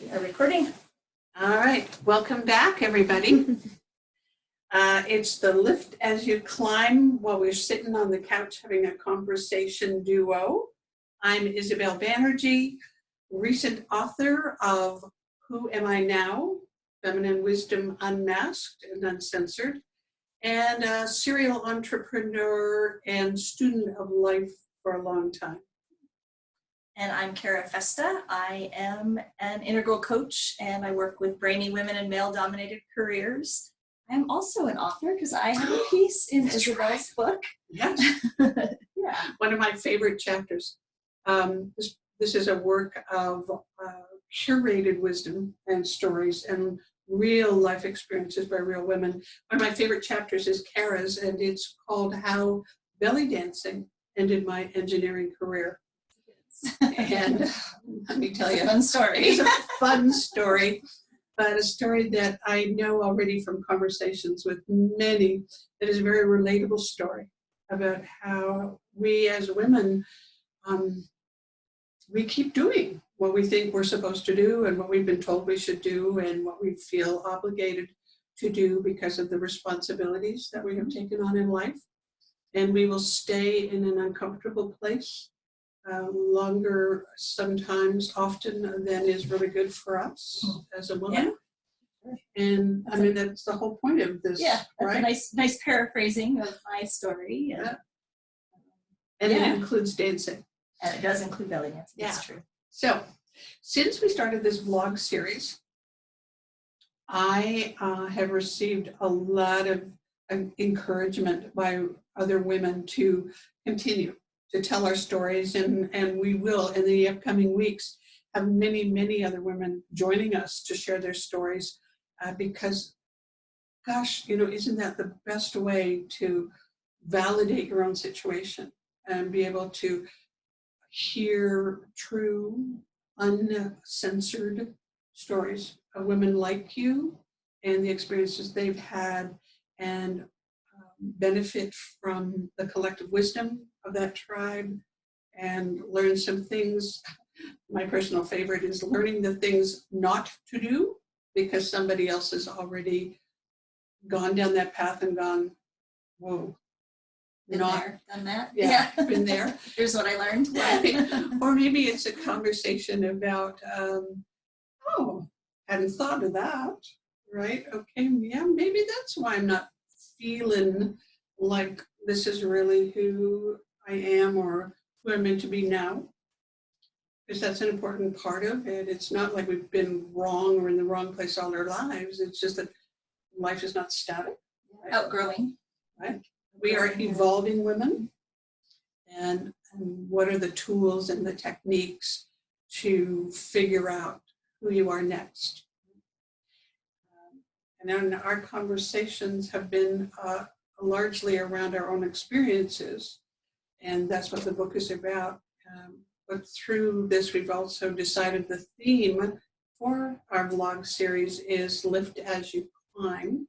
We are recording. All right, welcome back, everybody. It's the Lift as You Climb while we're sitting on the couch having a conversation duo. I'm Isabel Banerjee, recent author of Who Am I Now? Feminine Wisdom Unmasked and Uncensored, and a serial entrepreneur and student of life for a long time. And I'm Diane Festa. I am an integral coach and I work with brainy women in male-dominated careers. I'm also an author because I have a piece in Isabel's book. Yes. Yeah. One of my favorite chapters. This is a work of curated wisdom and stories and real life experiences by real women. One of my favorite chapters is Kara's, and it's called How Belly Dancing Ended My Engineering Career. And let me tell you, Fun story. It's a fun story, but a story that I know already from conversations with many. That is a very relatable story about how we as women, we keep doing what we think we're supposed to do and what we've been told we should do and what we feel obligated to do because of the responsibilities that we have taken on in life. And we will stay in an uncomfortable place longer, sometimes, often, than is really good for us as a woman. Yeah. And I mean, that's the whole point of this, that's right? a nice paraphrasing of my story. And it includes dancing. And it does include belly dancing, that's true. So, since we started this vlog series, I have received a lot of encouragement by other women to continue to tell our stories, and we will in the upcoming weeks have many other women joining us to share their stories because, gosh, isn't that the best way to validate your own situation and be able to hear true, uncensored stories of women like you and the experiences they've had, and benefit from the collective wisdom of that tribe and learn some things. My personal favorite is learning the things not to do because somebody else has already gone down that path and gone, whoa. Been there, done that. Yeah, been there. Here's what I learned. Or maybe it's a conversation about, hadn't thought of that, right? Okay, yeah, maybe that's why I'm not feeling like this is really who I am or who I'm meant to be now. Because that's an important part of it. It's not like we've been wrong or in the wrong place all our lives. It's just that life is not static. Right? Outgrowing. Right? We are evolving women. And what are the tools and the techniques to figure out who you are next? And then our conversations have been largely around our own experiences, and that's what the book is about. But through this, we've also decided the theme for our vlog series is Lift as You Climb,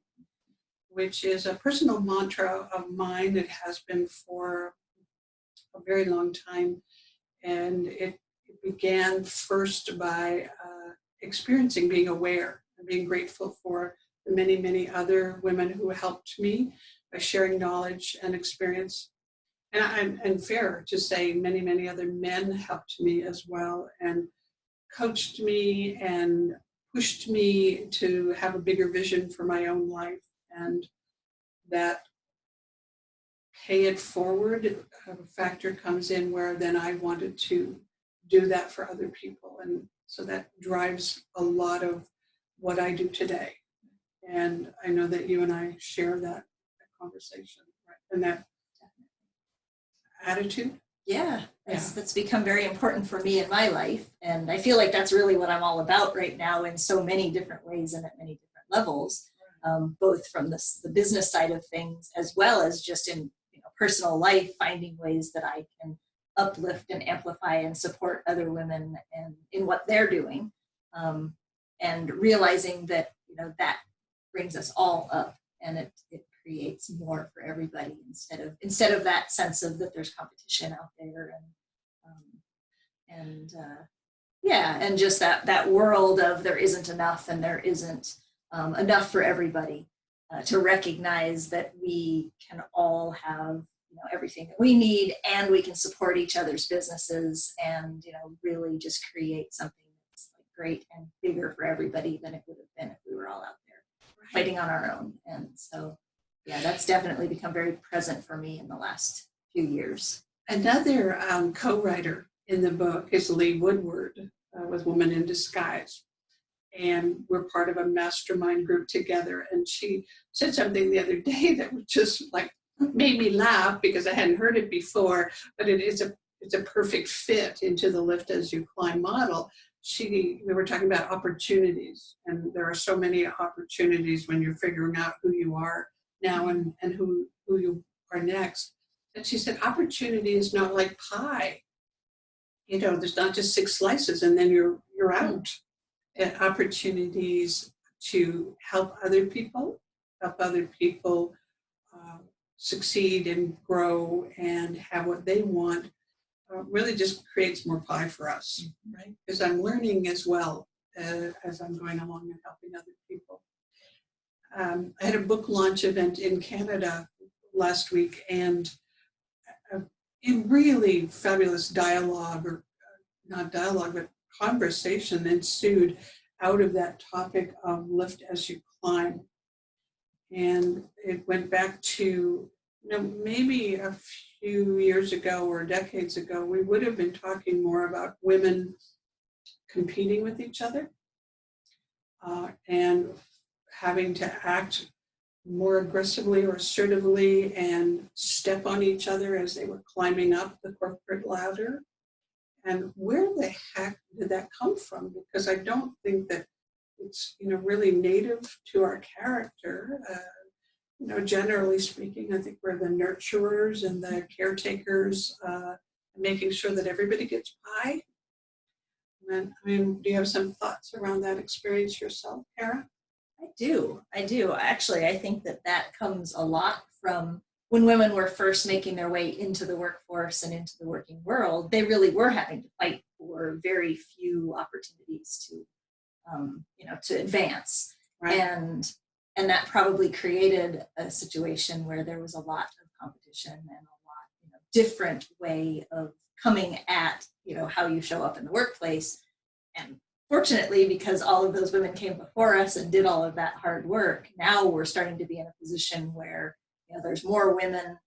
which is a personal mantra of mine. It has been for a very long time, and it began first by experiencing being aware and being grateful for the many other women who helped me by sharing knowledge and experience. And fair to say many other men helped me as well and coached me and pushed me to have a bigger vision for my own life, and that pay it forward factor comes in where then I wanted to do that for other people. And so that drives a lot of what I do today. And I know that you and I share that conversation, right? And that attitude. Yeah, that's become very important for me in my life. And I feel like that's really what I'm all about right now in so many different ways and at many different levels, both from the business side of things as well as just in personal life, finding ways that I can uplift and amplify and support other women and in what they're doing, and realizing that that brings us all up, and it creates more for everybody instead of that sense of that there's competition out there and Yeah, and just that world of there isn't enough and there isn't enough for everybody, to recognize that we can all have, everything that we need, and we can support each other's businesses, and really just create something that's like great and bigger for everybody than it would have been if we were all out there fighting on our own. And so, yeah, that's definitely become very present for me in the last few years. Another co-writer in the book is Lee Woodward with Woman in Disguise. And we're part of a mastermind group together. And she said something the other day that just like made me laugh because I hadn't heard it before, but it's a perfect fit into the Lift as You Climb model. We were talking about opportunities, and there are so many opportunities when you're figuring out who you are now and who you are next. And she said, opportunity is not like pie. There's not just 6 slices and then you're out. And opportunities to help other people succeed and grow and have what they want, really just creates more pie for us, right? Because I'm learning as well as I'm going along and helping other people. I had a book launch event in Canada last week, and a really fabulous dialogue, or not dialogue, but conversation ensued out of that topic of Lift as You Climb. And it went back to, maybe a few years ago or decades ago, we would have been talking more about women competing with each other and having to act more aggressively or assertively and step on each other as they were climbing up the corporate ladder. And where the heck did that come from? Because I don't think that it's, really native to our character. Generally speaking, I think we're the nurturers and the caretakers, making sure that everybody gets pie. And, do you have some thoughts around that experience yourself, Kara? I do. Actually, I think that comes a lot from when women were first making their way into the workforce and into the working world. They really were having to fight for very few opportunities to advance. Right. And that probably created a situation where there was a lot of competition and a lot, different way of coming at, how you show up in the workplace. And fortunately, because all of those women came before us and did all of that hard work, now we're starting to be in a position where, there's more women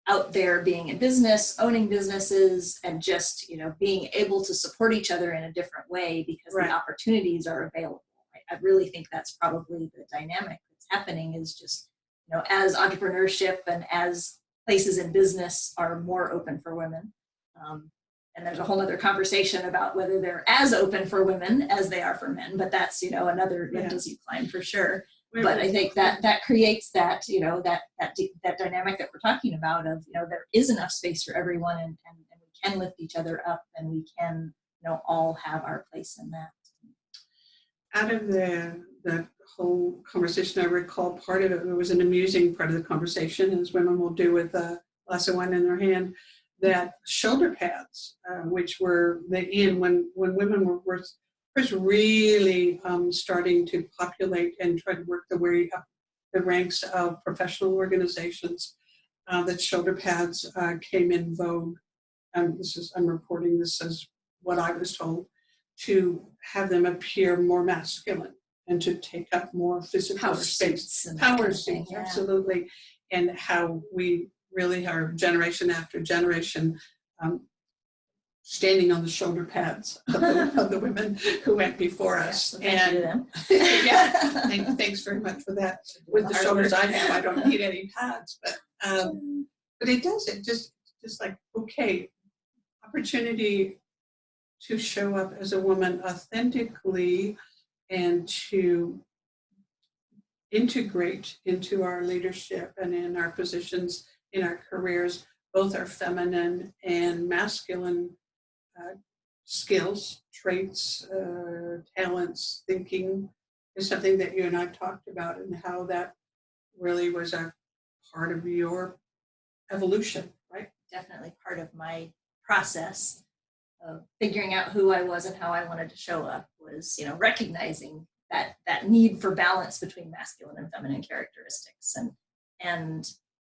out there being in business, owning businesses, and just, being able to support each other in a different way because right. The opportunities are available. I really think that's probably the dynamic that's happening, is just, as entrepreneurship and as places in business are more open for women. And there's a whole other conversation about whether they're as open for women as they are for men, but that's, another Lift as You Climb for sure. But I think that creates that, that dynamic that we're talking about of, there is enough space for everyone, and we can lift each other up, and we can, all have our place in that. Out of the whole conversation, I recall part of it was an amusing part of the conversation, as women will do with a glass of wine in their hand, that shoulder pads, which were when women were first really starting to populate and try to work their way up the ranks of professional organizations, that shoulder pads came in vogue. I'm reporting this as what I was told, to have them appear more masculine and to take up more physical space. Power suits, yeah. Absolutely. And how we really are generation after generation standing on the shoulder pads of the women who went before us. And yeah, thanks very much for that. With the shoulders I have, I don't need any pads, but it does. It just like, okay, opportunity to show up as a woman authentically and to integrate into our leadership and in our positions in our careers, both our feminine and masculine skills, traits, talents, thinking, is something that you and I talked about, and how that really was a part of your evolution, right? Definitely part of my process. figuring out who I was and how I wanted to show up was, recognizing that need for balance between masculine and feminine characteristics, and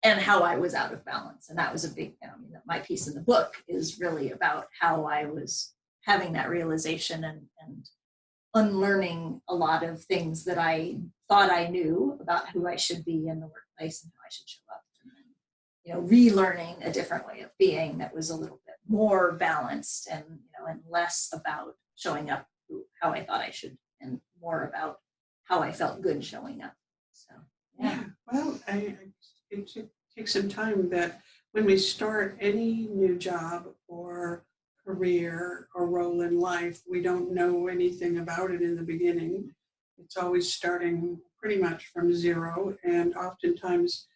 how I was out of balance. And that was a big, my piece in the book is really about how I was having that realization and unlearning a lot of things that I thought I knew about who I should be in the workplace and how I should show up. And then, relearning a different way of being that was a little bit more balanced and, and less about showing up how I thought I should and more about how I felt good showing up. So, yeah. Well, it takes some time that when we start any new job or career or role in life, we don't know anything about it in the beginning. It's always starting pretty much from zero, and oftentimes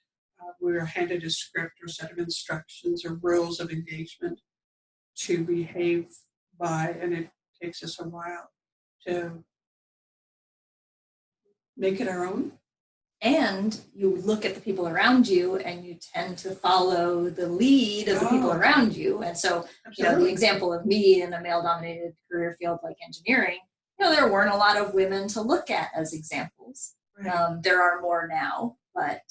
we're handed a script or set of instructions or rules of engagement to behave by, and it takes us a while to make it our own. And you look at the people around you and you tend to follow the lead of the people around you. And so, the example of me in a male-dominated career field like engineering, there weren't a lot of women to look at as examples. Right. There are more now, but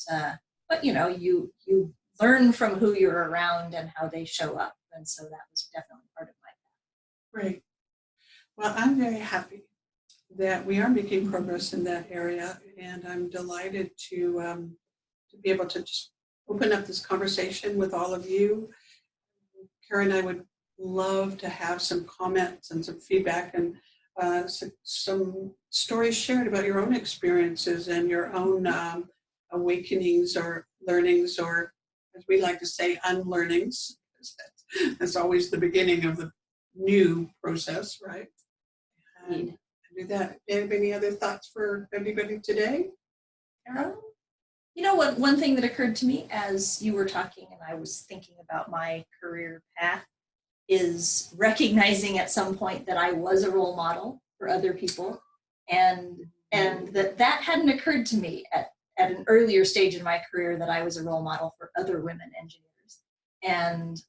you learn from who you're around and how they show up. And so that was definitely part of my path. Right. Well, I'm very happy that we are making progress in that area, and I'm delighted to be able to just open up this conversation with all of you. Kara and I would love to have some comments and some feedback and some stories shared about your own experiences and your own awakenings or learnings, or as we like to say, unlearnings. That's always the beginning of the new process, right? And do that. Do you have any other thoughts for everybody today? Kara? One thing that occurred to me as you were talking and I was thinking about my career path is recognizing at some point that I was a role model for other people, and that hadn't occurred to me at an earlier stage in my career, that I was a role model for other women engineers. And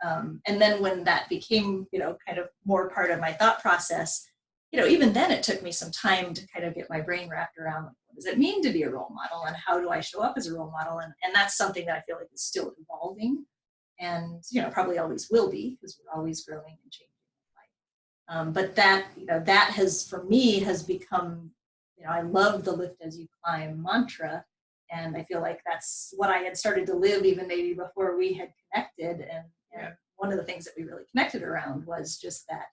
then when that became, kind of more part of my thought process, even then it took me some time to kind of get my brain wrapped around, what does it mean to be a role model and how do I show up as a role model? And that's something that I feel like is still evolving and, probably always will be, because we're always growing and changing in life. But that, that has, for me, has become, I love the lift as you climb mantra. And I feel like that's what I had started to live even maybe before we had connected. And one of the things that we really connected around was just that,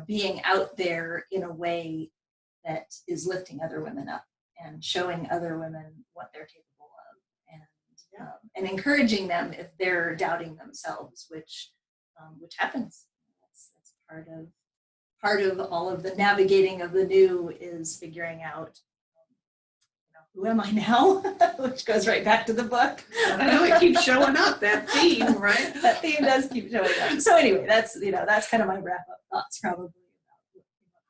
being out there in a way that is lifting other women up and showing other women what they're capable of, and encouraging them if they're doubting themselves, which happens. That's part of all of the navigating of the new is figuring out, who am I now? Which goes right back to the book. I know it keeps showing up, that theme, right? That theme does keep showing up. So anyway, that's kind of my wrap-up thoughts probably.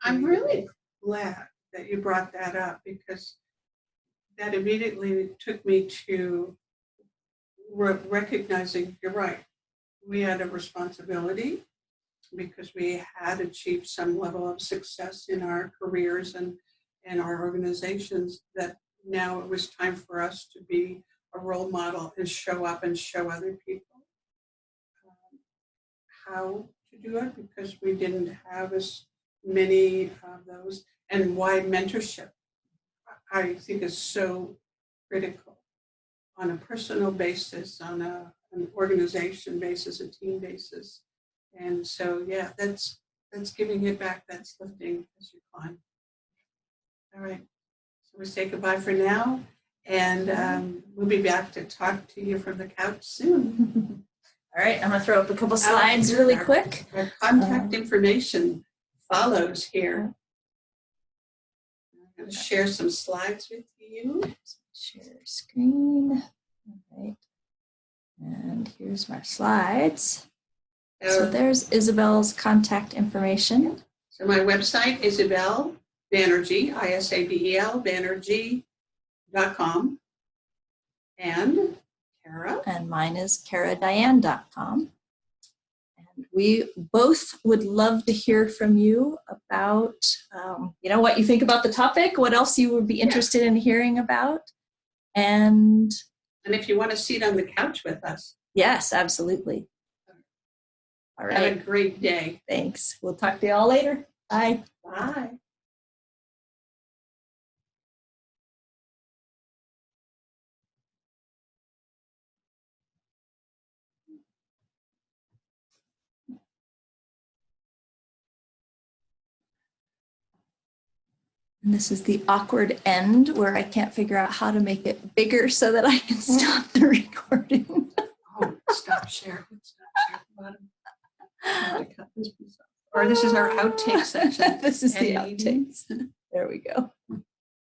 I'm really glad that you brought that up, because that immediately took me to recognizing, you're right, we had a responsibility because we had achieved some level of success in our careers and our organizations, that now it was time for us to be a role model and show up and show other people how to do it, because we didn't have as many of those. And why mentorship, I think, is so critical on a personal basis, on an organization basis, a team basis. And so, that's giving it back, that's lifting as you climb. All right. We say goodbye for now, and we'll be back to talk to you from the couch soon. All right, I'm going to throw up a couple slides really quick. Our contact information follows here. I'm going to share some slides with you. Share screen. All right. And here's my slides. So there's Isabel's contact information. So my website, Isabel Banerjee, Isabel, Banerjee.com. And Kara? And mine is karadiane.com. And we both would love to hear from you about, what you think about the topic, what else you would be interested in hearing about. And if you want to sit on the couch with us. Yes, absolutely. All right. Have a great day. Thanks. We'll talk to you all later. Bye. Bye. And this is the awkward end where I can't figure out how to make it bigger so that I can stop the recording. Oh, stop share. Stop share at the bottom. I have to cut this piece off. Or this is our outtake section. This is the 1080. outtakes. There we go.